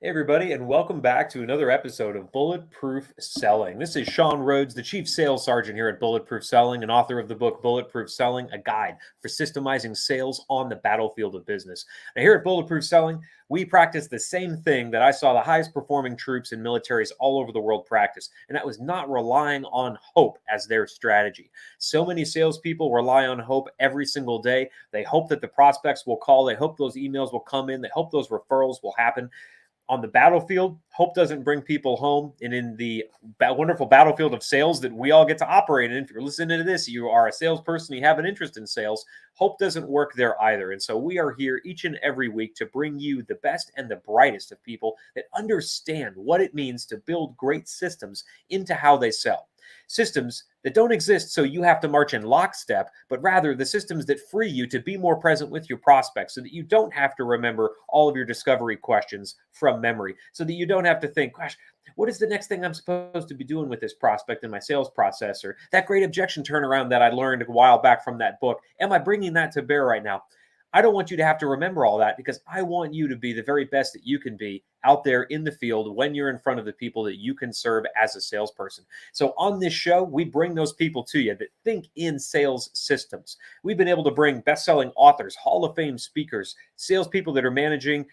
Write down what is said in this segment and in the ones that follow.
Hey, everybody, and welcome back to another episode of Bulletproof Selling. This is Sean Rhodes, the Chief Sales Sergeant here at Bulletproof Selling and author of the book Bulletproof Selling, a guide for systemizing sales on the battlefield of business. Now, here at Bulletproof Selling, we practice the same thing that I saw the highest performing troops and militaries all over the world practice, and that was not relying on hope as their strategy. So many salespeople rely on hope every single day. They hope that the prospects will call. They hope those emails will come in. They hope those referrals will happen. On the battlefield, hope doesn't bring people home. And in the wonderful battlefield of sales that we all get to operate in, if you're listening to this, you are a salesperson, you have an interest in sales, hope doesn't work there either. And so we are here each and every week to bring you the best and the brightest of people that understand what it means to build great systems into how they sell. Systems that don't exist so you have to march in lockstep, but rather the systems that free you to be more present with your prospects so that you don't have to remember all of your discovery questions from memory, so that you don't have to think, gosh, what is the next thing I'm supposed to be doing with this prospect in my sales process? Or that great objection turnaround that I learned a while back from that book, am I bringing that to bear right now? I don't want you to have to remember all that because I want you to be the very best that you can be out there in the field when you're in front of the people that you can serve as a salesperson. So on this show, we bring those people to you that think in sales systems. We've been able to bring best-selling authors, Hall of Fame speakers, salespeople that are managing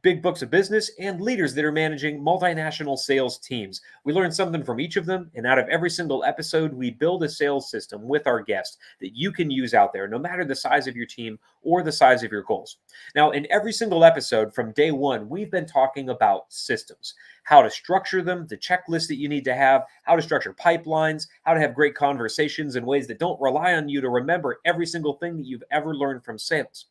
big books of business, and leaders that are managing multinational sales teams. We learn something from each of them, and out of every single episode, we build a sales system with our guests that you can use out there, no matter the size of your team or the size of your goals. Now, in every single episode from day one, we've been talking about systems, how to structure them, the checklist that you need to have, how to structure pipelines, how to have great conversations in ways that don't rely on you to remember every single thing that you've ever learned from sales.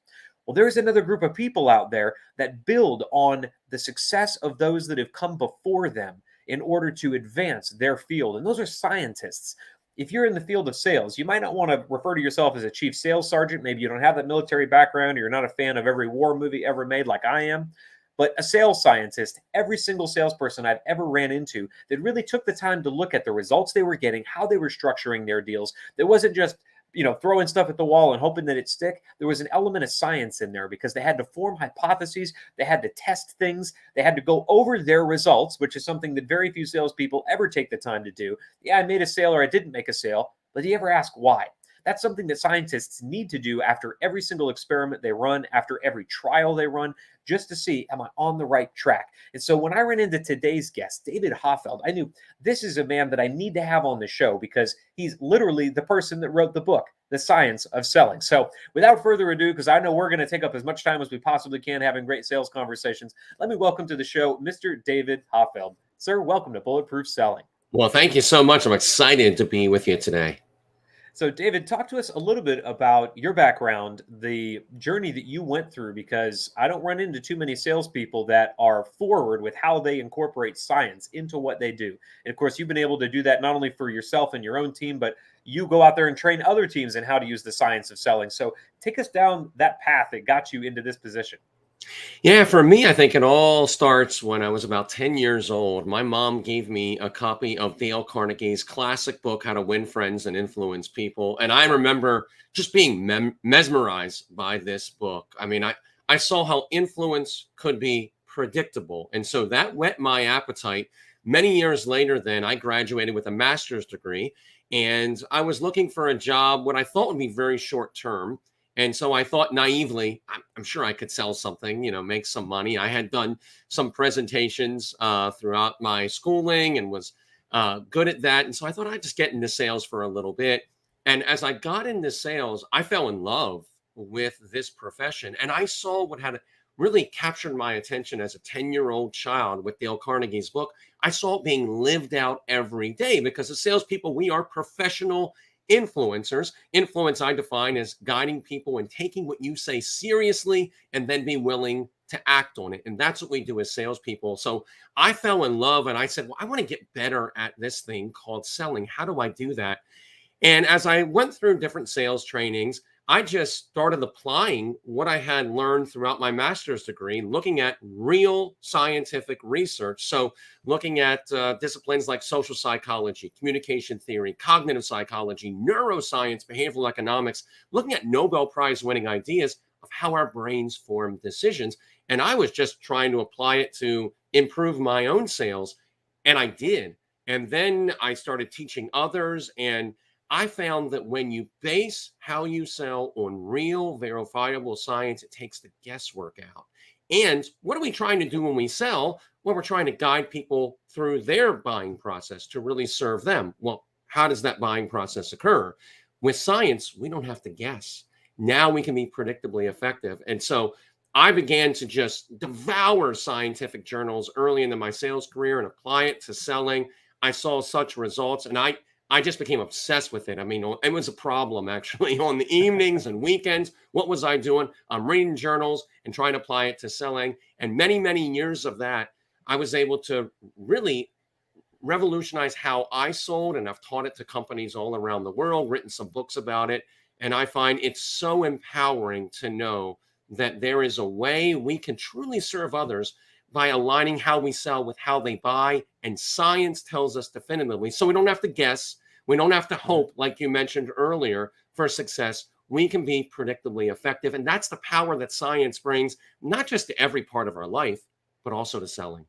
Well, there's another group of people out there that build on the success of those that have come before them in order to advance their field. And those are scientists. If you're in the field of sales, you might not want to refer to yourself as a chief sales sergeant. Maybe you don't have that military background, or you're not a fan of every war movie ever made like I am. But a sales scientist, every single salesperson I've ever ran into that really took the time to look at the results they were getting, how they were structuring their deals. There wasn't just throwing stuff at the wall and hoping that it stick. There was an element of science in there because they had to form hypotheses. They had to test things. They had to go over their results, which is something that very few salespeople ever take the time to do. Yeah, I made a sale or I didn't make a sale, but do you ever ask why? That's something that scientists need to do after every single experiment they run, after every trial they run, just to see, am I on the right track? And so when I ran into today's guest, David Hoffeld, I knew this is a man that I need to have on the show because he's literally the person that wrote the book, The Science of Selling. So without further ado, because I know we're going to take up as much time as we possibly can having great sales conversations, let me welcome to the show, Mr. David Hoffeld. Sir, welcome to Bulletproof Selling. Well, thank you so much. I'm excited to be with you today. So, David, talk to us a little bit about your background, the journey that you went through, because I don't run into too many salespeople that are forward with how they incorporate science into what they do. And of course, you've been able to do that not only for yourself and your own team, but you go out there and train other teams in how to use the science of selling. So take us down that path that got you into this position. Yeah, for me, I think it all starts when I was about 10 years old. My mom gave me a copy of Dale Carnegie's classic book, How to Win Friends and Influence People. And I remember just being mesmerized by this book. I mean, I saw how influence could be predictable. And so that whet my appetite. Many years later, then I graduated with a master's degree, and I was looking for a job, what I thought would be very short term. And so I thought naively, I'm sure I could sell something, make some money. I had done some presentations throughout my schooling and was good at that. And so I thought I'd just get into sales for a little bit. And as I got into sales, I fell in love with this profession. And I saw what had really captured my attention as a 10-year-old child with Dale Carnegie's book. I saw it being lived out every day because as salespeople, we are professional influencers. Influence I define as guiding people and taking what you say seriously and then be willing to act on it. And that's what we do as salespeople. So I fell in love and I said, well, I want to get better at this thing called selling. How do I do that? And as I went through different sales trainings, I just started applying what I had learned throughout my master's degree, looking at real scientific research. So looking at disciplines like social psychology, communication theory, cognitive psychology, neuroscience, behavioral economics, looking at Nobel Prize winning ideas of how our brains form decisions. And I was just trying to apply it to improve my own sales. And I did. And then I started teaching others. And I found that when you base how you sell on real, verifiable science, it takes the guesswork out. And what are we trying to do when we sell? Well, we're trying to guide people through their buying process to really serve them. Well, how does that buying process occur? With science, we don't have to guess. Now we can be predictably effective. And so I began to just devour scientific journals early into my sales career and apply it to selling. I saw such results, and I just became obsessed with it. I mean, it was a problem actually on the evenings and weekends. What was I doing? I'm reading journals and trying to apply it to selling. And many, many years of that, I was able to really revolutionize how I sold, and I've taught it to companies all around the world, written some books about it. And I find it's so empowering to know that there is a way we can truly serve others by aligning how we sell with how they buy. And science tells us definitively. So we don't have to guess. We don't have to hope, like you mentioned earlier, for success. We can be predictably effective. And that's the power that science brings, not just to every part of our life, but also to selling.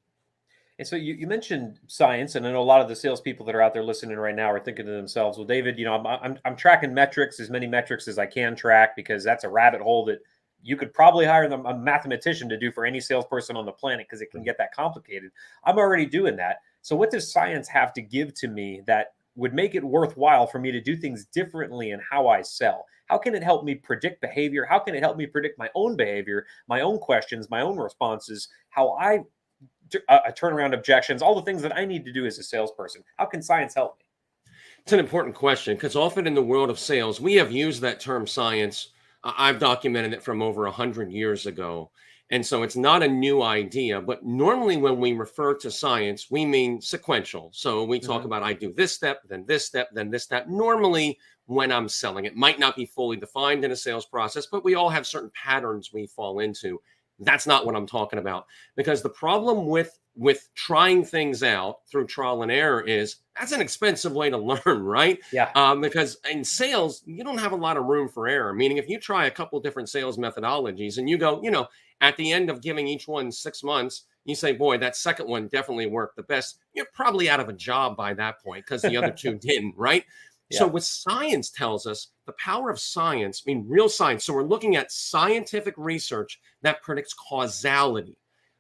And so you mentioned science, and I know a lot of the salespeople that are out there listening right now are thinking to themselves, "Well, David, I'm tracking metrics, as many metrics as I can track, because that's a rabbit hole that you could probably hire a mathematician to do for any salesperson on the planet, because it can get that complicated. I'm already doing that. So what does science have to give to me that would make it worthwhile for me to do things differently in how I sell? How can it help me predict behavior? How can it help me predict my own behavior, my own questions, my own responses, how I turn around objections, all the things that I need to do as a salesperson? How can science help me?" It's an important question, because often in the world of sales, we have used that term science. I've documented it from over 100 years ago. And so it's not a new idea, but normally when we refer to science, we mean sequential. So we talk about, I do this step, then this step, then this step. Normally when I'm selling, it might not be fully defined in a sales process, but we all have certain patterns we fall into. That's not what I'm talking about, because the problem with trying things out through trial and error is that's an expensive way to learn, right? Yeah. Because in sales, you don't have a lot of room for error. Meaning, if you try a couple different sales methodologies and you go, at the end of giving each one 6 months, you say, boy, that second one definitely worked the best. You're probably out of a job by that point because the other two didn't, right? Yeah. So what science tells us, the power of science, I mean, real science. So we're looking at scientific research that predicts causality,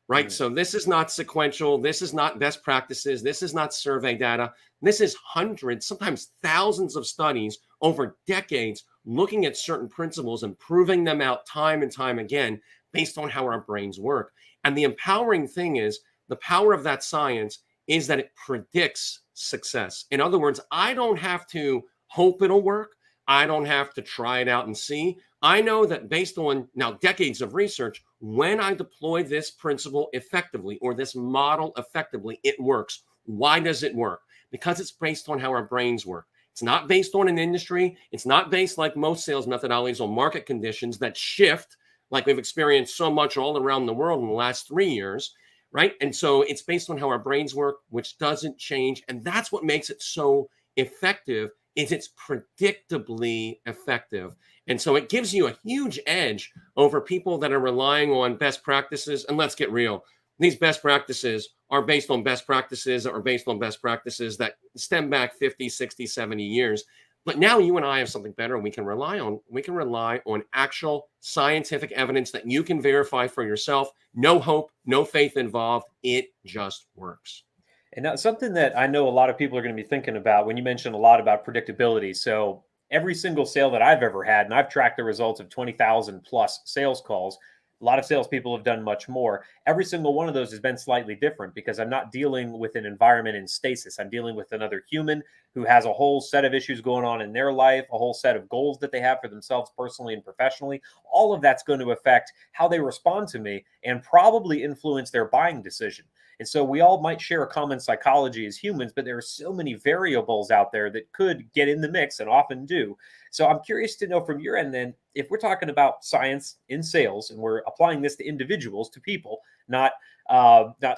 right? So this is not sequential. This is not best practices. This is not survey data. This is hundreds, sometimes thousands of studies over decades looking at certain principles and proving them out time and time again based on how our brains work. And the empowering thing is the power of that science is that it predicts success. In other words, I don't have to hope it'll work. I don't have to try it out and see. I know that based on now decades of research, when I deploy this principle effectively or this model effectively, it works. Why does it work? Because it's based on how our brains work. It's not based on an industry. It's not based, like most sales methodologies, on market conditions that shift, like we've experienced so much all around the world in the last 3 years, right? And so it's based on how our brains work, which doesn't change. And that's what makes it so effective, is it's predictably effective. And so it gives you a huge edge over people that are relying on best practices. And let's get real. These best practices are based on best practices that are based on best practices that stem back 50, 60, 70 years. But now you and I have something better we can rely on. We can rely on actual scientific evidence that you can verify for yourself. No hope, no faith involved. It just works. And now something that I know a lot of people are going to be thinking about when you mentioned a lot about predictability. So every single sale that I've ever had, and I've tracked the results of 20,000 plus sales calls, a lot of salespeople have done much more. Every single one of those has been slightly different because I'm not dealing with an environment in stasis. I'm dealing with another human who has a whole set of issues going on in their life, a whole set of goals that they have for themselves personally and professionally. All of that's going to affect how they respond to me and probably influence their buying decision. And so we all might share a common psychology as humans, but there are so many variables out there that could get in the mix and often do. So I'm curious to know from your end then, if we're talking about science in sales and we're applying this to individuals, to people, not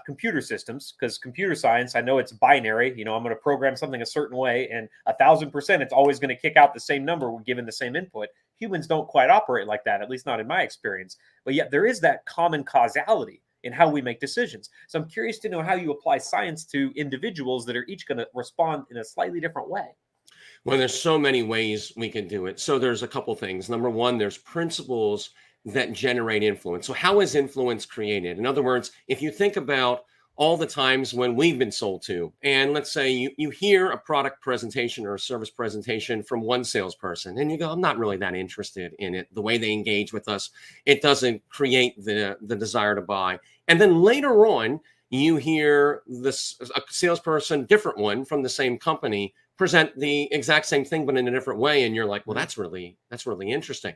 computer systems, because computer science, I know it's binary. I'm going to program something a certain way, and 1,000% it's always going to kick out the same number given the same input. Humans don't quite operate like that, at least not in my experience. But yet there is that common causality in how we make decisions. So I'm curious to know how you apply science to individuals that are each going to respond in a slightly different way. Well, there's so many ways we can do it. So there's a couple things. Number one, there's principles that generate influence. So how is influence created? In other words, if you think about all the times when we've been sold to, and let's say you hear a product presentation or a service presentation from one salesperson, and you go, I'm not really that interested in it. The way they engage with us, it doesn't create the desire to buy. And then later on, you hear this a salesperson, different one from the same company, present the exact same thing, but in a different way. And you're like, well, that's really interesting.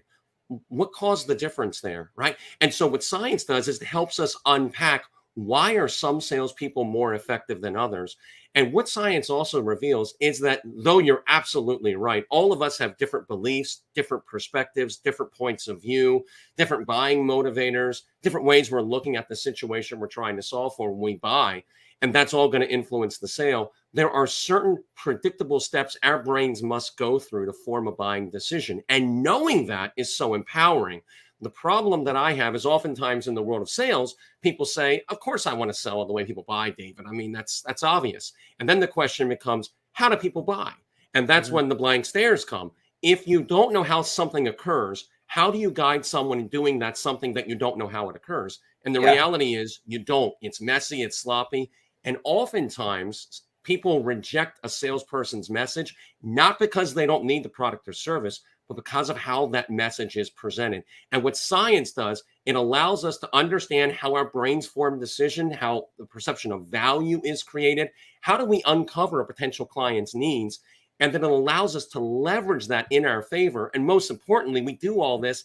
What caused the difference there, right? And so what science does is it helps us unpack why are some salespeople more effective than others. And what science also reveals is that though you're absolutely right, all of us have different beliefs, different perspectives, different points of view, different buying motivators, different ways we're looking at the situation we're trying to solve for when we buy. And that's all going to influence the sale. There are certain predictable steps our brains must go through to form a buying decision. And knowing that is so empowering. The problem that I have is oftentimes in the world of sales, people say, of course I want to sell the way people buy, David. I mean, that's obvious. And then the question becomes, how do people buy? And that's when the blank stares come. If you don't know how something occurs, how do you guide someone in doing that something that you don't know how it occurs? And the reality is you don't. It's messy, it's sloppy. And oftentimes people reject a salesperson's message, not because they don't need the product or service, but because of how that message is presented. And what science does, it allows us to understand how our brains form decision, how the perception of value is created. How do we uncover a potential client's needs? And then it allows us to leverage that in our favor. And most importantly, we do all this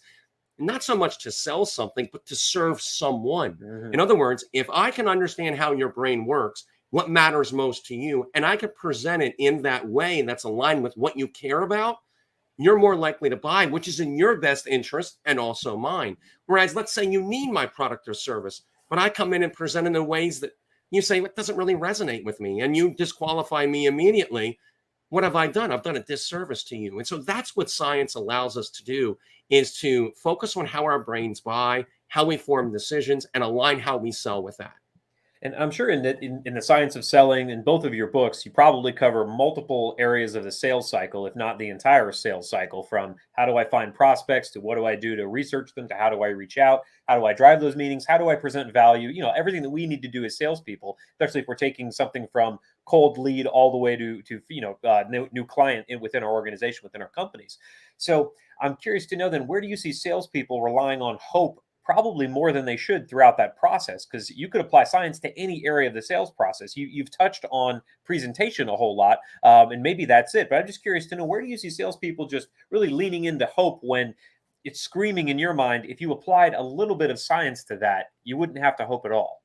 not so much to sell something, but to serve someone. In other words, if I can understand how your brain works, what matters most to you, and I can present it in that way that's aligned with what you care about, you're more likely to buy, which is in your best interest and also mine. Whereas let's say you need my product or service, but I come in and present it in ways that you say, it doesn't really resonate with me, and you disqualify me immediately. What have I done? I've done a disservice to you. And so that's what science allows us to do, is to focus on how our brains buy, how we form decisions, and align how we sell with that. And I'm sure in the science of selling, in both of your books, you probably cover multiple areas of the sales cycle, if not the entire sales cycle, from how do I find prospects to what do I do to research them to how do I reach out, how do I drive those meetings, how do I present value, everything that we need to do as salespeople, especially if we're taking something from cold lead all the way to new client within our organization, within our companies. So I'm curious to know then, where do you see salespeople relying on hope probably more than they should throughout that process? Because you could apply science to any area of the sales process. You've touched on presentation a whole lot, and maybe that's it. But I'm just curious to know, where do you see salespeople just really leaning into hope when it's screaming in your mind, if you applied a little bit of science to that, you wouldn't have to hope at all?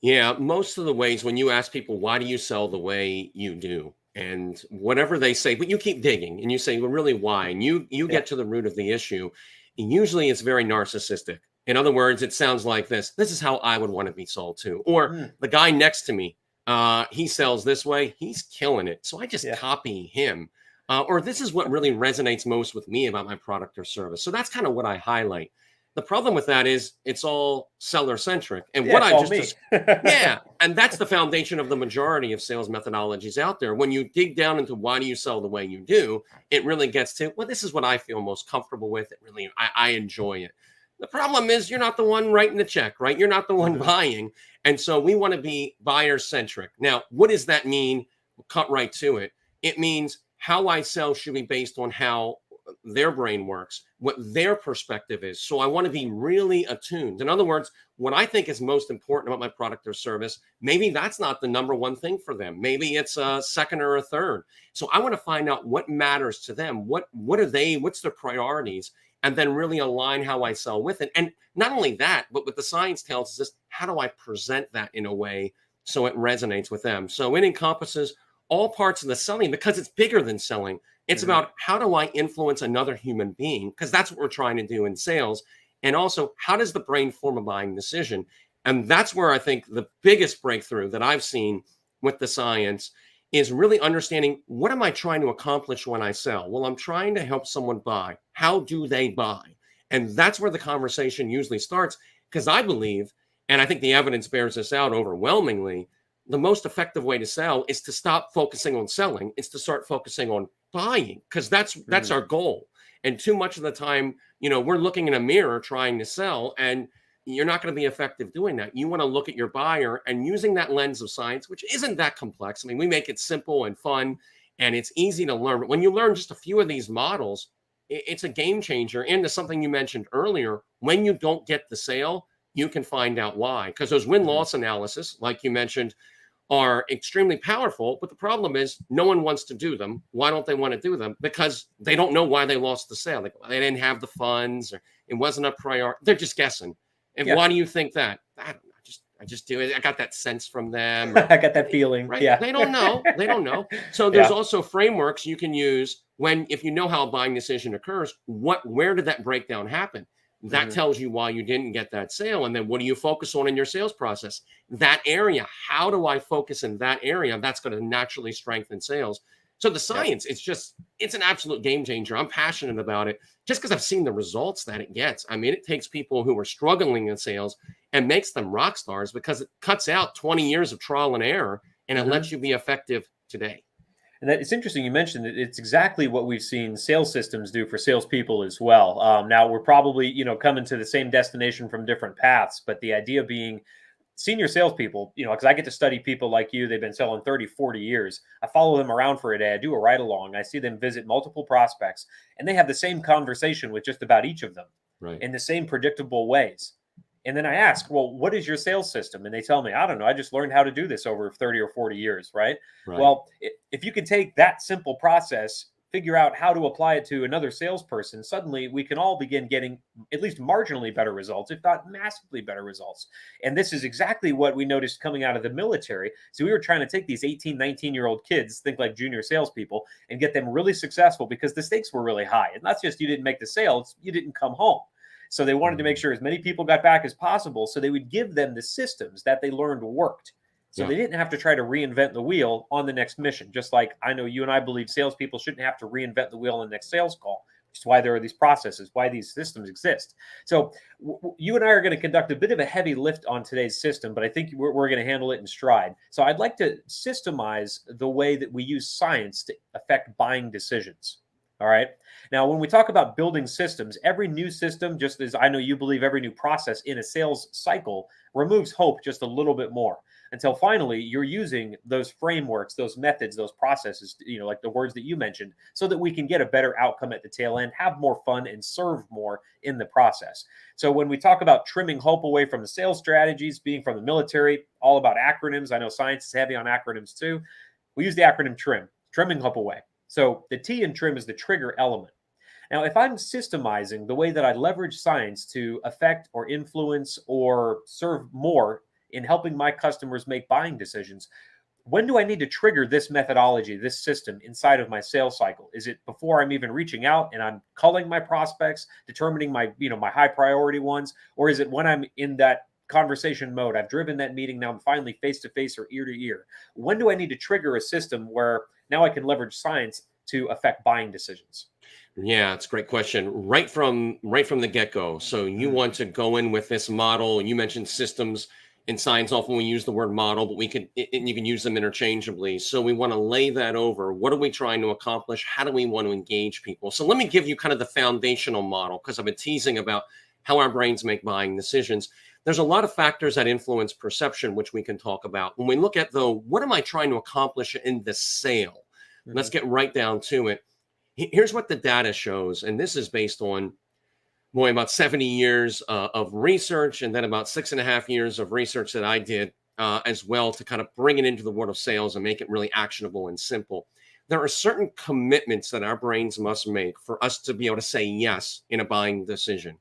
Yeah, most of the ways when you ask people, why do you sell the way you do? And whatever they say, but you keep digging and you say, well, really, why? And you get to the root of the issue. And usually it's very narcissistic. In other words, it sounds like this. This is how I would want to be sold to. Or the guy next to me, he sells this way. He's killing it. So I just copy him. Or this is what really resonates most with me about my product or service. So that's kind of what I highlight. The problem with that is it's all seller centric. And what I just, and that's the foundation of the majority of sales methodologies out there. When you dig down into why do you sell the way you do, it really gets to, well, this is what I feel most comfortable with. It really, I enjoy it. The problem is you're not the one writing the check, right? You're not the one buying. And so we want to be buyer centric. Now, what does that mean? We'll cut right to it. It means how I sell should be based on how their brain works, what their perspective is. So I want to be really attuned. In other words, what I think is most important about my product or service, maybe that's not the number one thing for them. Maybe it's a second or a third. So I want to find out what matters to them. What are they, what's their priorities? And then really align how I sell with it. And not only that, but what the science tells us is how do I present that in a way so it resonates with them? So it encompasses all parts of the selling because it's bigger than selling. It's about how do I influence another human being? Because that's what we're trying to do in sales. And also, how does the brain form a buying decision? And that's where I think the biggest breakthrough that I've seen with the science is really understanding, what am I trying to accomplish when I sell? Well, I'm trying to help someone buy. How do they buy? And that's where the conversation usually starts, because I believe And I think the evidence bears this out overwhelmingly. The most effective way to sell is to stop focusing on selling. It's to start focusing on buying, because that's our goal. And too much of the time, we're looking in a mirror trying to sell, and you're not going to be effective doing that. You want to look at your buyer and using that lens of science, which isn't that complex. I mean, we make it simple and fun, and it's easy to learn. But when you learn just a few of these models, it's a game changer. Into something you mentioned earlier, when you don't get the sale, you can find out why. Because those win-loss analysis, like you mentioned, are extremely powerful. But the problem is no one wants to do them. Why don't they want to do them? Because they don't know why they lost the sale. They didn't have the funds, or it wasn't a priority. They're just guessing. And why do you think that? I don't know. I just do it. I got that sense from them. I got that feeling. Right? Yeah. They don't know. They don't know. So there's also frameworks you can use if you know how a buying decision occurs, where did that breakdown happen? That tells you why you didn't get that sale. And then what do you focus on in your sales process? That area. How do I focus in that area? That's going to naturally strengthen sales. So the science, it's an absolute game changer. I'm passionate about it just because I've seen the results that it gets. I mean, it takes people who are struggling in sales and makes them rock stars, because it cuts out 20 years of trial and error, and it lets you be effective today. And it's interesting you mentioned that it's exactly what we've seen sales systems do for salespeople as well. Now we're probably, coming to the same destination from different paths, but the idea being senior salespeople, because I get to study people like you, they've been selling 30, 40 years. I follow them around for a day. I do a ride along. I see them visit multiple prospects, and they have the same conversation with just about each of them in the same predictable ways. And then I ask, well, what is your sales system? And they tell me, I don't know. I just learned how to do this over 30 or 40 years, right? Well, if you can take that simple process, figure out how to apply it to another salesperson, suddenly we can all begin getting at least marginally better results, if not massively better results. And this is exactly what we noticed coming out of the military. So we were trying to take these 18, 19-year-old kids, think like junior salespeople, and get them really successful because the stakes were really high. And not just you didn't make the sale, it's you didn't come home. So they wanted to make sure as many people got back as possible. So they would give them the systems that they learned worked. So they didn't have to try to reinvent the wheel on the next mission. Just like I know you and I believe salespeople shouldn't have to reinvent the wheel on the next sales call, which is why there are these processes, why these systems exist. So you and I are going to conduct a bit of a heavy lift on today's system, but I think we're going to handle it in stride. So I'd like to systemize the way that we use science to affect buying decisions. All right. Now, when we talk about building systems, every new system, just as I know you believe every new process in a sales cycle, removes hope just a little bit more until finally you're using those frameworks, those methods, those processes, like the words that you mentioned, so that we can get a better outcome at the tail end, have more fun, and serve more in the process. So when we talk about trimming hope away from the sales strategies, being from the military, all about acronyms. I know science is heavy on acronyms too. We use the acronym TRIM, trimming hope away. So the T in TRIM is the trigger element. Now, if I'm systemizing the way that I leverage science to affect or influence or serve more in helping my customers make buying decisions, when do I need to trigger this methodology, this system inside of my sales cycle? Is it before I'm even reaching out and I'm culling my prospects, determining my high priority ones, or is it when I'm in that conversation mode? I've driven that meeting. Now I'm finally face to face or ear to ear. When do I need to trigger a system where now I can leverage science to affect buying decisions? Yeah, it's a great question. Right from the get-go. So you want to go in with this model. You mentioned systems. In science, often we use the word model, but you can use them interchangeably. So we want to lay that over. What are we trying to accomplish? How do we want to engage people? So let me give you kind of the foundational model, because I've been teasing about how our brains make buying decisions. There's a lot of factors that influence perception, which we can talk about. When we look at, though, what am I trying to accomplish in the sale? Let's get right down to it. Here's what the data shows, and this is based on about 70 years of research, and then about 6.5 years of research that I did as well to kind of bring it into the world of sales and make it really actionable and simple. There are certain commitments that our brains must make for us to be able to say yes in a buying decision.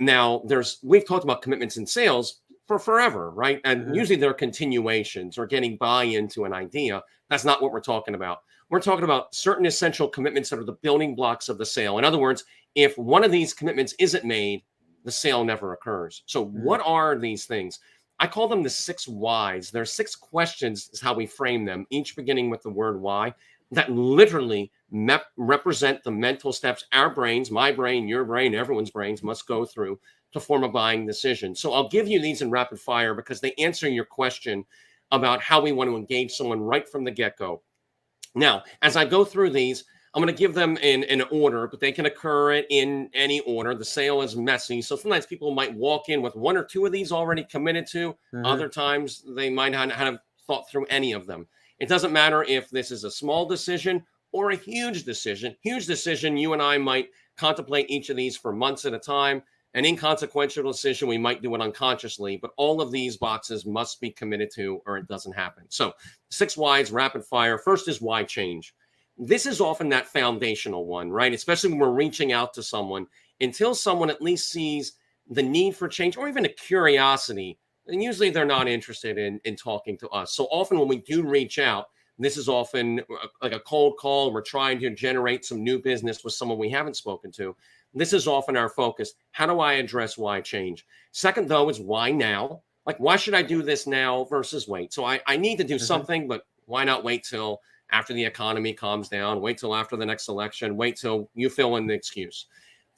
Now, we've talked about commitments in sales for forever, right? And usually they're continuations or getting buy-in to an idea. That's not what we're talking about. We're talking about certain essential commitments that are the building blocks of the sale. In other words, if one of these commitments isn't made, the sale never occurs. So what are these things? I call them the 6 whys. There are 6 questions is how we frame them, each beginning with the word why, that literally represent the mental steps our brains, my brain, your brain, everyone's brains must go through to form a buying decision. So I'll give you these in rapid fire because they answer your question about how we want to engage someone right from the get-go. Now, as I go through these, I'm going to give them in order, but they can occur in any order. The sale is messy. So sometimes people might walk in with one or two of these already committed to. Other times they might not have thought through any of them. It doesn't matter if this is a small decision or a huge decision. Huge decision, you and I might contemplate each of these for months at a time. An inconsequential decision, we might do it unconsciously, but all of these boxes must be committed to or it doesn't happen. So 6 whys, rapid fire. First is why change. This is often that foundational one, right? Especially when we're reaching out to someone, until someone at least sees the need for change or even a curiosity, and usually they're not interested in talking to us. So often when we do reach out, this is often like a cold call. We're trying to generate some new business with someone we haven't spoken to. This is often our focus. How do I address why change? Second, though, is why now? Like, why should I do this now versus wait? So I need to do something, but why not wait till after the economy calms down? Wait till after the next election. Wait till you fill in the excuse.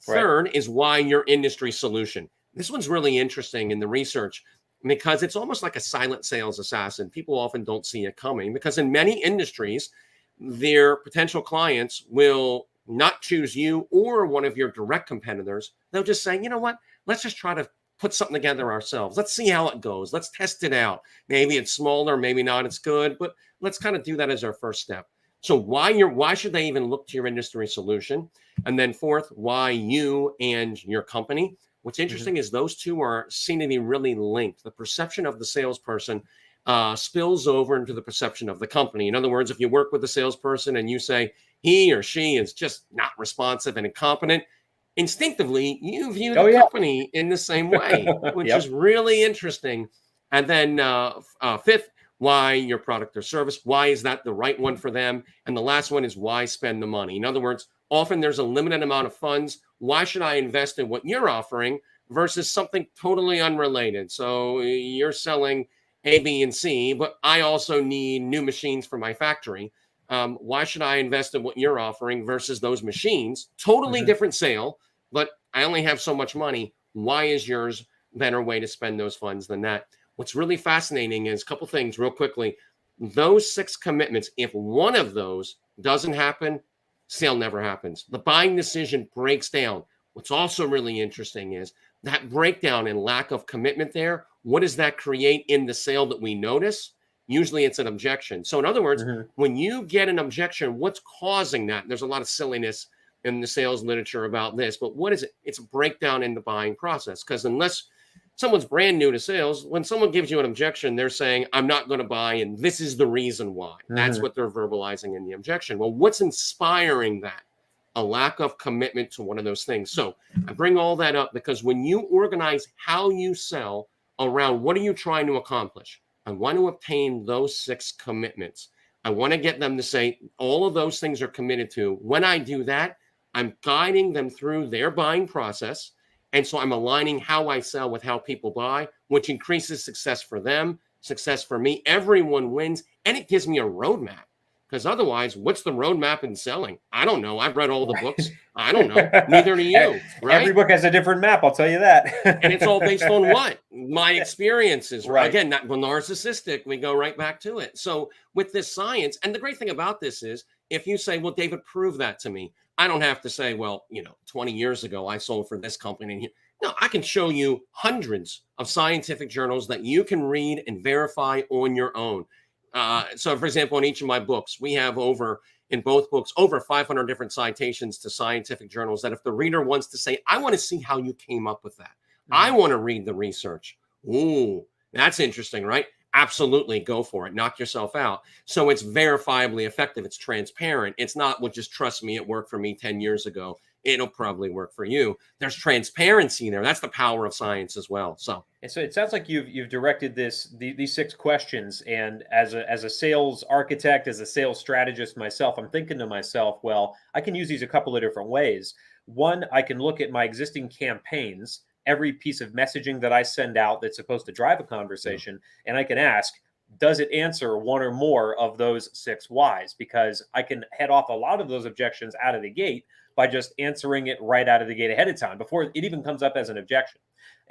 Right. Third is why your industry solution. This one's really interesting in the research because it's almost like a silent sales assassin. People often don't see it coming because in many industries, their potential clients will not choose you or one of your direct competitors. They'll just say, you know what, let's just try to put something together ourselves. Let's see how it goes. Let's test it out. Maybe it's smaller, maybe not, it's good, but let's kind of do that as our first step. So why should they even look to your industry solution? And then fourth, why you and your company? What's interesting is those two are seen to be really linked. The perception of the salesperson spills over into the perception of the company. In other words, if you work with a salesperson and you say he or she is just not responsive and incompetent, instinctively you view the company in the same way, which is really interesting. And then fifth, why your product or service? Why is that the right one for them? And the last one is why spend the money? In other words, often there's a limited amount of funds. Why should I invest in what you're offering versus something totally unrelated? So you're selling A, B, and C, but I also need new machines for my factory. Why should I invest in what you're offering versus those machines? Totally different sale, but I only have so much money. Why is yours a better way to spend those funds than that? What's really fascinating is a couple things real quickly. Those 6 commitments, if one of those doesn't happen, sale never happens. The buying decision breaks down. What's also really interesting is that breakdown and lack of commitment there. What does that create in the sale that we notice? Usually it's an objection. So in other words, when you get an objection, what's causing that? There's a lot of silliness in the sales literature about this, but what is it? It's a breakdown in the buying process. Because unless someone's brand new to sales, when someone gives you an objection, they're saying, I'm not going to buy, and this is the reason why. That's what they're verbalizing in the objection. Well, what's inspiring that? A lack of commitment to one of those things. So I bring all that up because when you organize how you sell around what are you trying to accomplish, I want to obtain those 6 commitments. I want to get them to say all of those things are committed to. When I do that, I'm guiding them through their buying process. And so I'm aligning how I sell with how people buy, which increases success for them, success for me. Everyone wins. And it gives me a roadmap. Because otherwise, what's the roadmap in selling? I don't know. I've read all the books. I don't know. Neither do you. Right? Every book has a different map. I'll tell you that. And it's all based on what? My experiences. Right. Again, not narcissistic. We go right back to it. So with this science, and the great thing about this is, if you say, well, David, prove that to me. I don't have to say, well, 20 years ago, I sold for this company. No, I can show you hundreds of scientific journals that you can read and verify on your own. So, for example, in each of my books, we have in both books, over 500 different citations to scientific journals that if the reader wants to say, I want to see how you came up with that. I want to read the research. Ooh, that's interesting, right? Absolutely, go for it. Knock yourself out. So it's verifiably effective. It's transparent. It's not, well, just trust me. It worked for me 10 years ago. It'll probably work for you. There's transparency there. That's the power of science as well. So it sounds like you've directed these 6 questions, and as a sales architect, as a sales strategist myself, I'm thinking to myself, well, I can use these a couple of different ways. One, I can look at my existing campaigns, every piece of messaging that I send out that's supposed to drive a conversation, and I can ask, does it answer one or more of those 6 whys? Because I can head off a lot of those objections out of the gate by just answering it right out of the gate ahead of time before it even comes up as an objection.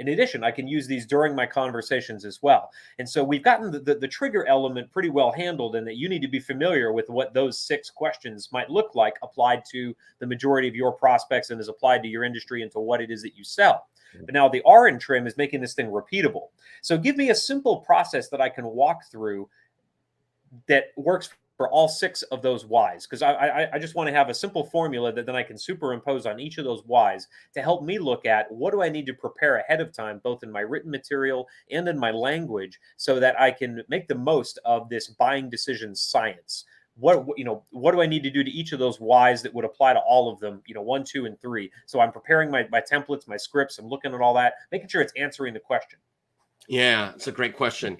In addition, I can use these during my conversations as well. And so we've gotten the trigger element pretty well handled, in that you need to be familiar with what those 6 questions might look like applied to the majority of your prospects and is applied to your industry and to what it is that you sell. But now the R in trim is making this thing repeatable. So give me a simple process that I can walk through that works for all 6 of those whys, because I just want to have a simple formula that then I can superimpose on each of those whys to help me look at what do I need to prepare ahead of time, both in my written material and in my language, so that I can make the most of this buying decision science. What do I need to do to each of those whys that would apply to all of them, 1, 2, and 3. So I'm preparing my templates, my scripts, I'm looking at all that, making sure it's answering the question. Yeah, it's a great question.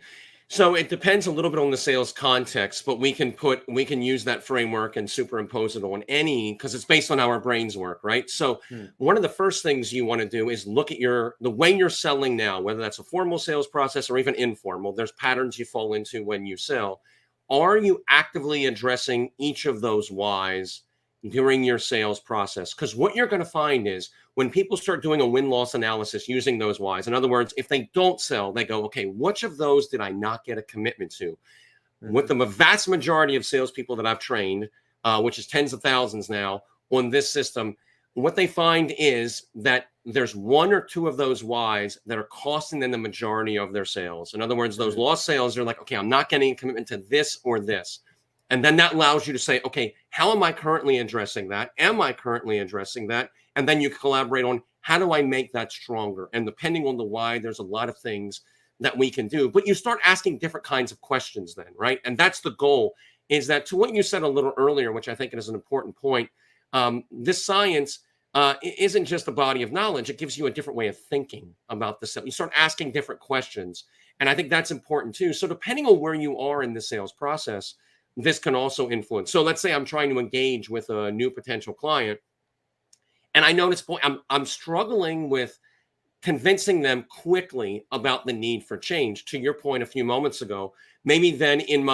So it depends a little bit on the sales context, but we can use that framework and superimpose it on any, because it's based on how our brains work, right? So one of the first things you want to do is look at the way you're selling now, whether that's a formal sales process or even informal. There's patterns you fall into when you sell. Are you actively addressing each of those whys during your sales process? Because what you're going to find is when people start doing a win-loss analysis using those whys, in other words, if they don't sell, they go, okay, which of those did I not get a commitment to? With the vast majority of salespeople that I've trained, which is tens of thousands now on this system, what they find is that there's 1 or 2 of those whys that are costing them the majority of their sales. In other words, those lost sales, they're like, okay, I'm not getting a commitment to this or this. And then that allows you to say, okay, how am I currently addressing that? Am I currently addressing that? And then you collaborate on how do I make that stronger? And depending on the why, there's a lot of things that we can do. But you start asking different kinds of questions then, right? And that's the goal, is that, to what you said a little earlier, which I think is an important point, this science isn't just a body of knowledge. It gives you a different way of thinking about the sale. You start asking different questions. And I think that's important too. So depending on where you are in the sales process, this can also influence. So let's say I'm trying to engage with a new potential client, and I notice, boy, I'm struggling with convincing them quickly about the need for change. To your point a few moments ago, maybe then in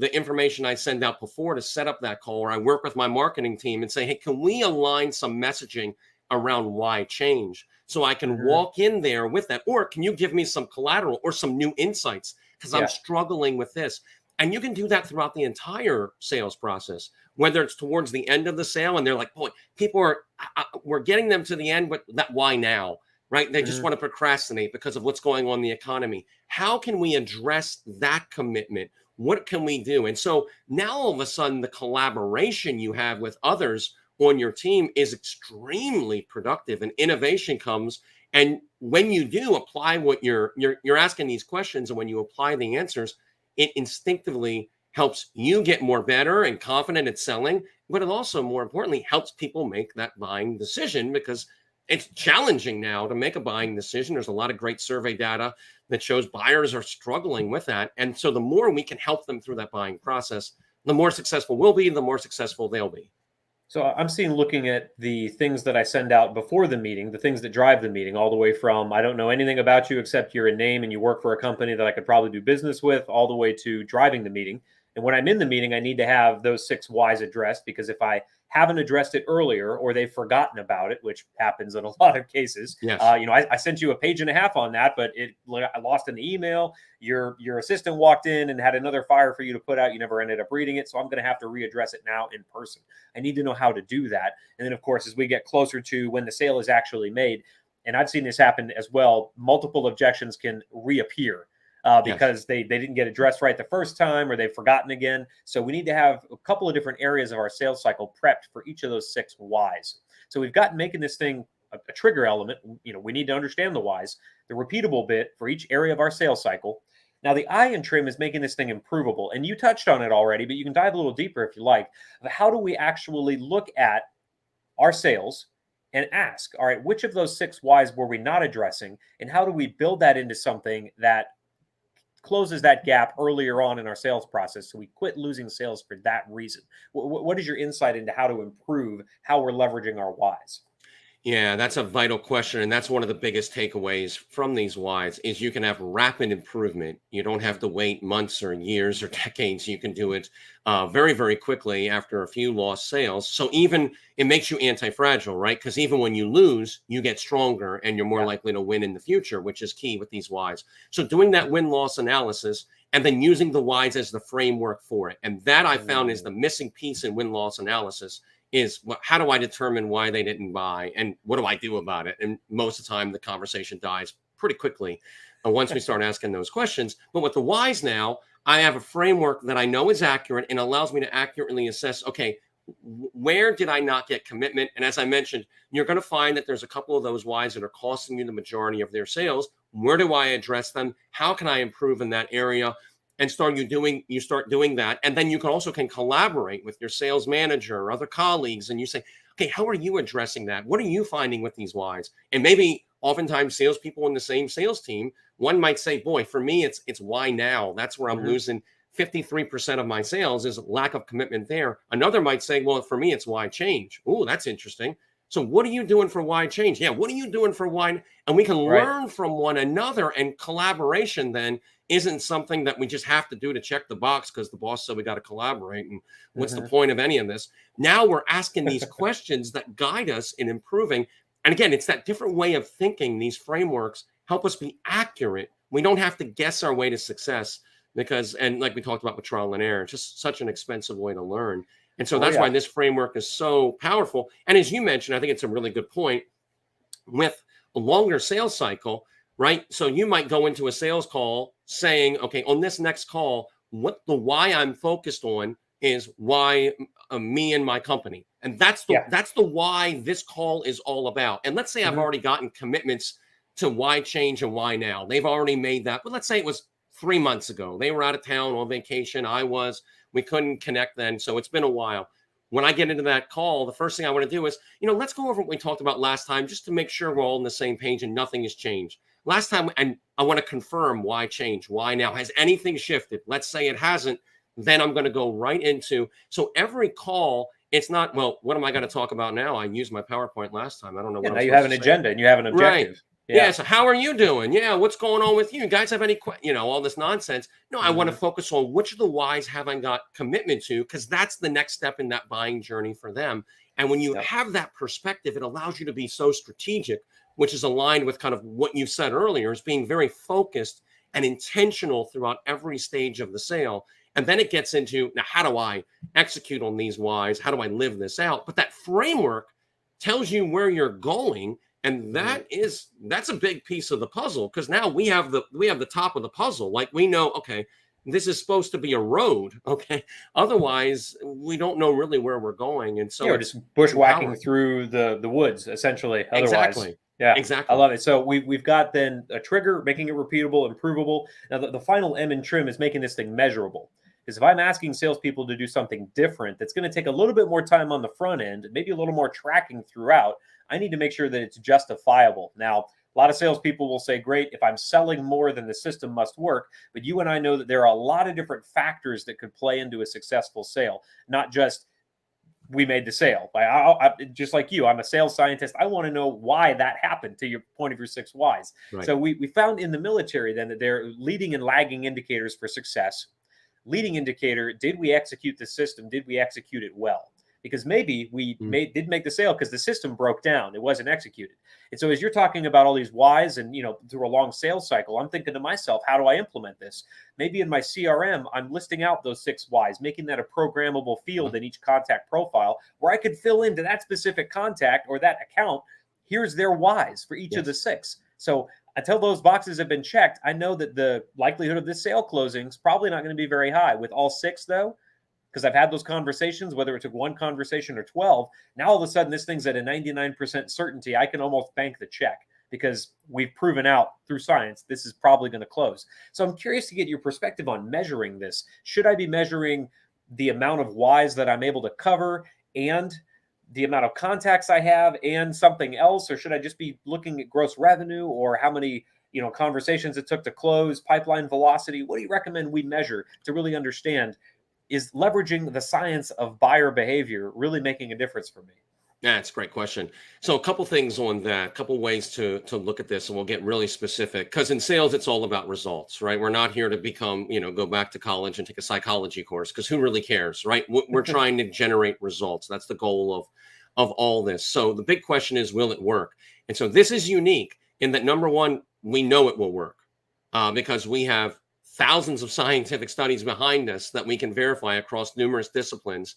the information I send out before to set up that call, or I work with my marketing team and say, hey, can we align some messaging around why change? So I can walk in there with that, or can you give me some collateral or some new insights? Because I'm struggling with this. And you can do that throughout the entire sales process, whether it's towards the end of the sale and they're like, boy, we're getting them to the end, but that why now, right? They just want to procrastinate because of what's going on in the economy. How can we address that commitment? What can we do? And so now all of a sudden, the collaboration you have with others on your team is extremely productive, and innovation comes. And when you do apply what you're asking these questions, and when you apply the answers, it instinctively helps you get more better and confident at selling, but it also, more importantly, helps people make that buying decision, because it's challenging now to make a buying decision. There's a lot of great survey data that shows buyers are struggling with that. And so the more we can help them through that buying process, the more successful we'll be, the more successful they'll be. So I'm looking at the things that I send out before the meeting, the things that drive the meeting, all the way from, I don't know anything about you except you're a name and you work for a company that I could probably do business with, all the way to driving the meeting. And when I'm in the meeting, I need to have those 6 whys addressed, because if I haven't addressed it earlier, or they've forgotten about it, which happens in a lot of cases. Yes. I sent you a page and a half on that, but I lost in the email. Your assistant walked in and had another fire for you to put out. You never ended up reading it. So I'm going to have to readdress it now in person. I need to know how to do that. And then, of course, as we get closer to when the sale is actually made, and I've seen this happen as well, multiple objections can reappear. Because they didn't get addressed right the first time, or they've forgotten again. So we need to have a couple of different areas of our sales cycle prepped for each of those 6 whys. So we've got making this thing a trigger element. We need to understand the whys, the repeatable bit for each area of our sales cycle. Now, the I in trim is making this thing improvable. And you touched on it already, but you can dive a little deeper if you like. How do we actually look at our sales and ask, all right, which of those 6 whys were we not addressing? And how do we build that into something that closes that gap earlier on in our sales process, so we quit losing sales for that reason? What is your insight into how to improve how we're leveraging our whys? Yeah, that's a vital question. And that's one of the biggest takeaways from these whys is you can have rapid improvement. You don't have to wait months or years or decades. You can do it very, very quickly after a few lost sales. So even it makes you anti-fragile, right? Because even when you lose, you get stronger and you're more Yeah. likely to win in the future, which is key with these whys. So doing that win-loss analysis and then using the whys as the framework for it. And that I found is the missing piece in win-loss analysis is how do I determine why they didn't buy and what do I do about it? And most of the time, the conversation dies pretty quickly once we start asking those questions. But with the whys now, I have a framework that I know is accurate and allows me to accurately assess, okay, where did I not get commitment? And as I mentioned, you're going to find that there's a couple of those whys that are costing you the majority of their sales. Where do I address them? How can I improve in that area? And you start doing that. And then you can collaborate with your sales manager or other colleagues. And you say, okay, how are you addressing that? What are you finding with these whys? And maybe oftentimes salespeople in the same sales team, one might say, boy, for me, it's why now? That's where I'm losing 53% of my sales is lack of commitment there. Another might say, well, for me, it's why change. Oh, that's interesting. So what are you doing for why change? Yeah, what are you doing for why? And we can learn from one another, and collaboration then isn't something that we just have to do to check the box because the boss said we got to collaborate. And what's the point of any of this? Now we're asking these questions that guide us in improving. And again, it's that different way of thinking. These frameworks help us be accurate. We don't have to guess our way to success and like we talked about with trial and error, it's just such an expensive way to learn. And so that's why this framework is so powerful. And as you mentioned, I think it's a really good point with a longer sales cycle, right? So you might go into a sales call saying, okay, on this next call, why I'm focused on is why me and my company. And that's the why this call is all about. And let's say I've already gotten commitments to why change and why now. They've already made that. But let's say it was 3 months ago. They were out of town on vacation. We couldn't connect then. So it's been a while. When I get into that call, the first thing I want to do is, let's go over what we talked about last time, just to make sure we're all on the same page and nothing has changed. Last time, and I want to confirm why change, why now? Has anything shifted? Let's say it hasn't. Then I'm going to go right into, so every call, it's not, well, what am I going to talk about now? I used my PowerPoint last time. I don't know what I'm now you have an agenda and you have an objective. Right. Yeah. So how are you doing? Yeah. What's going on with you? You guys have any, all this nonsense? No, I want to focus on which of the whys have I got commitment to, because that's the next step in that buying journey for them. And when you have that perspective, it allows you to be so strategic, which is aligned with kind of what you said earlier, is being very focused and intentional throughout every stage of the sale. And then it gets into, now, how do I execute on these whys? How do I live this out? But that framework tells you where you're going. And that's a big piece of the puzzle, because now we have the top of the puzzle. Like, we know, okay, this is supposed to be a road. Okay. Otherwise, we don't know really where we're going. And so we're just bushwhacking through the woods, essentially. Otherwise. Exactly. Yeah, exactly. I love it. So we've got then a trigger, making it repeatable, improvable. Now the final M in trim is making this thing measurable. Because if I'm asking salespeople to do something different, that's going to take a little bit more time on the front end, maybe a little more tracking throughout, I need to make sure that it's justifiable. Now, a lot of salespeople will say, great, if I'm selling more, then the system must work. But you and I know that there are a lot of different factors that could play into a successful sale, not just we made the sale. I just like you, I'm a sales scientist. I want to know why that happened, to your point of your 6 whys. Right. So we found in the military then that they're leading and lagging indicators for success. Leading indicator, did we execute the system? Did we execute it well? Because maybe we did make the sale because the system broke down. It wasn't executed. And so as you're talking about all these whys and, through a long sales cycle, I'm thinking to myself, how do I implement this? Maybe in my CRM, I'm listing out those 6 whys, making that a programmable field in each contact profile where I could fill into that specific contact or that account. Here's their whys for each of the 6. So until those boxes have been checked, I know that the likelihood of this sale closing is probably not going to be very high. With all 6, though, because I've had those conversations, whether it took 1 conversation or 12, now all of a sudden this thing's at a 99% certainty. I can almost bank the check because we've proven out through science this is probably going to close. So I'm curious to get your perspective on measuring this. Should I be measuring the amount of whys that I'm able to cover and the amount of contacts I have and something else, or should I just be looking at gross revenue or how many, conversations it took to close, pipeline velocity? What do you recommend we measure to really understand, is leveraging the science of buyer behavior really making a difference for me? That's a great question. So a couple things on that, a couple ways to look at this, and we'll get really specific, because in sales, it's all about results, right? We're not here to become, go back to college and take a psychology course, because who really cares, right? We're trying to generate results. That's the goal of all this. So the big question is, will it work? And so this is unique in that, number one, we know it will work because we have thousands of scientific studies behind us that we can verify across numerous disciplines.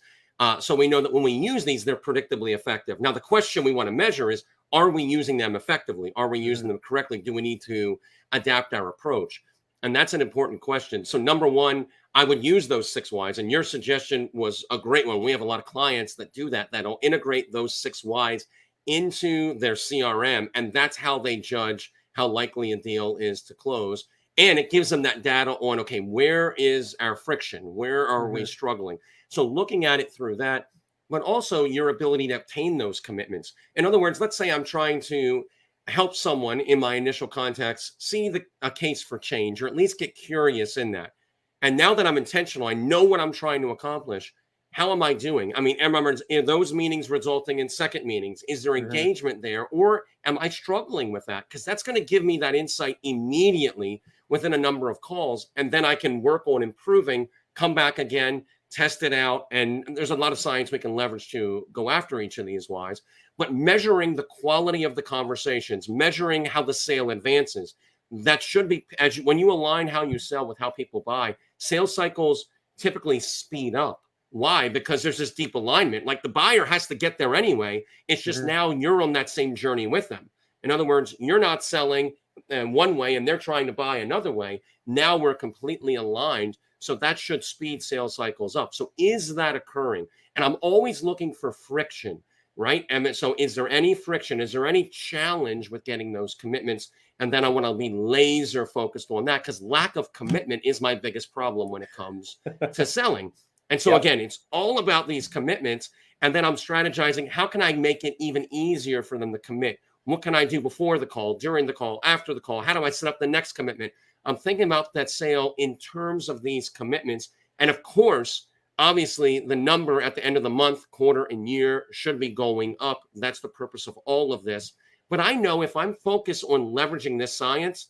So we know that when we use these, they're predictably effective. Now, the question we want to measure is, are we using them effectively? Are we using them correctly? Do we need to adapt our approach? And that's an important question. So number one, I would use those 6 whys. And your suggestion was a great one. We have a lot of clients that do that, that'll integrate those 6 whys into their CRM. And that's how they judge how likely a deal is to close. And it gives them that data on, okay, where is our friction? Where are we struggling? So looking at it through that, but also your ability to obtain those commitments. In other words, let's say I'm trying to help someone in my initial contacts see a case for change, or at least get curious in that. And now that I'm intentional, I know what I'm trying to accomplish. How am I doing? I mean, are those meetings resulting in second meetings? Is there engagement there? Or am I struggling with that? Because that's going to give me that insight immediately within a number of calls. And then I can work on improving, come back again, test it out. And there's a lot of science we can leverage to go after each of these whys. But measuring the quality of the conversations, measuring how the sale advances, that should be, when you align how you sell with how people buy, sales cycles typically speed up. Why? Because there's this deep alignment. Like, the buyer has to get there anyway. It's just now you're on that same journey with them. In other words, you're not selling one way and they're trying to buy another way. Now we're completely aligned. So that should speed sales cycles up. So is that occurring? And I'm always looking for friction, right? And so is there any friction? Is there any challenge with getting those commitments? And then I want to be laser focused on that, because lack of commitment is my biggest problem when it comes to selling. And so again, it's all about these commitments. And then I'm strategizing, how can I make it even easier for them to commit? What can I do before the call, during the call, after the call? How do I set up the next commitment? I'm thinking about that sale in terms of these commitments. And of course, obviously, the number at the end of the month, quarter, and year should be going up. That's the purpose of all of this. But I know if I'm focused on leveraging this science,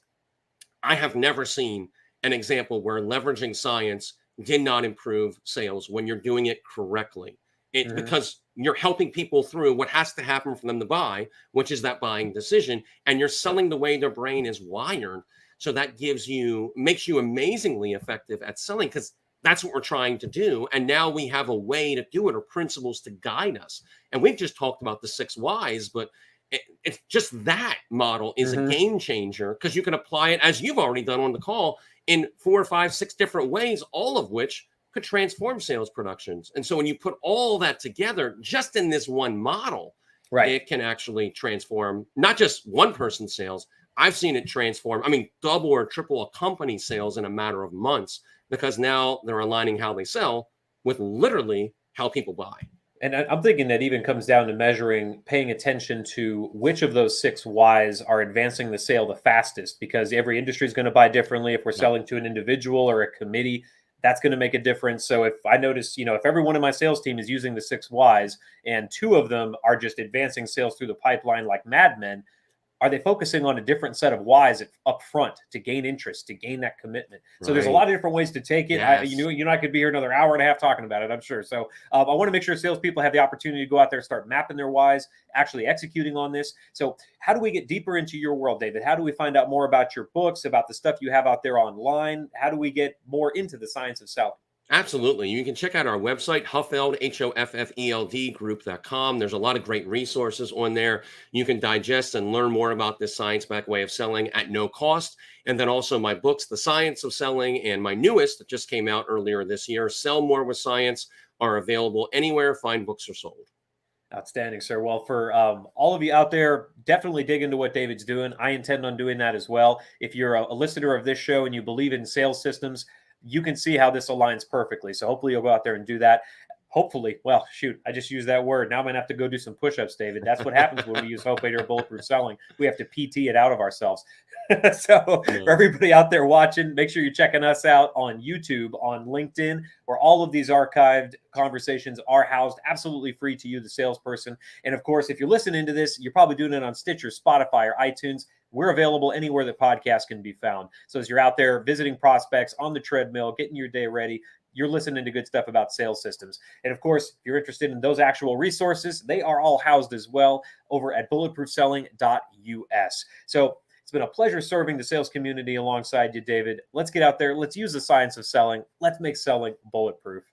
I have never seen an example where leveraging science did not improve sales when you're doing it correctly. It's because you're helping people through what has to happen for them to buy, which is that buying decision. And you're selling the way their brain is wired. So that makes you amazingly effective at selling, because that's what we're trying to do. And now we have a way to do it, or principles to guide us. And we've just talked about the 6 whys, but it's just that model is a game changer, because you can apply it, as you've already done on the call, in 4 or 5, 6 different ways, all of which could transform sales productions. And so when you put all that together just in this one model, it can actually transform not just one person's sales. I've seen it transform, double or triple a company's sales in a matter of months, because now they're aligning how they sell with literally how people buy. And I'm thinking that even comes down to paying attention to which of those 6 whys are advancing the sale the fastest, because every industry is going to buy differently. If we're selling to an individual or a committee, that's going to make a difference. So if I notice, if everyone in my sales team is using the 6 whys and 2 of them are just advancing sales through the pipeline like madmen, are they focusing on a different set of whys up front to gain interest, to gain that commitment? So there's a lot of different ways to take it. Yes. You and I could be here another hour and a half talking about it, I'm sure. So I want to make sure salespeople have the opportunity to go out there, start mapping their whys, actually executing on this. So how do we get deeper into your world, David? How do we find out more about your books, about the stuff you have out there online? How do we get more into the science of selling? Absolutely. You can check out our website, Hoffeld, Hoffeld group.com. There's a lot of great resources on there. You can digest and learn more about this science-backed way of selling at no cost. And then also my books, The Science of Selling, and my newest that just came out earlier this year, Sell More with Science, are available anywhere fine books are sold. Outstanding, sir. Well, for all of you out there, definitely dig into what David's doing. I intend on doing that as well. If you're a listener of this show and you believe in sales systems, you can see how this aligns perfectly. So hopefully you'll go out there and do that. Hopefully. Well, shoot, I just used that word. Now I'm going to have to go do some push-ups, David. That's what happens when we use Hope or Bulletproof Selling. We have to PT it out of ourselves. So for everybody out there watching, make sure you're checking us out on YouTube, on LinkedIn, where all of these archived conversations are housed absolutely free to you, the salesperson. And of course, if you're listening to this, you're probably doing it on Stitcher, Spotify, or iTunes. We're available anywhere that podcasts can be found. So as you're out there visiting prospects on the treadmill, getting your day ready, you're listening to good stuff about sales systems. And of course, if you're interested in those actual resources, they are all housed as well over at bulletproofselling.us. So it's been a pleasure serving the sales community alongside you, David. Let's get out there. Let's use the science of selling. Let's make selling bulletproof.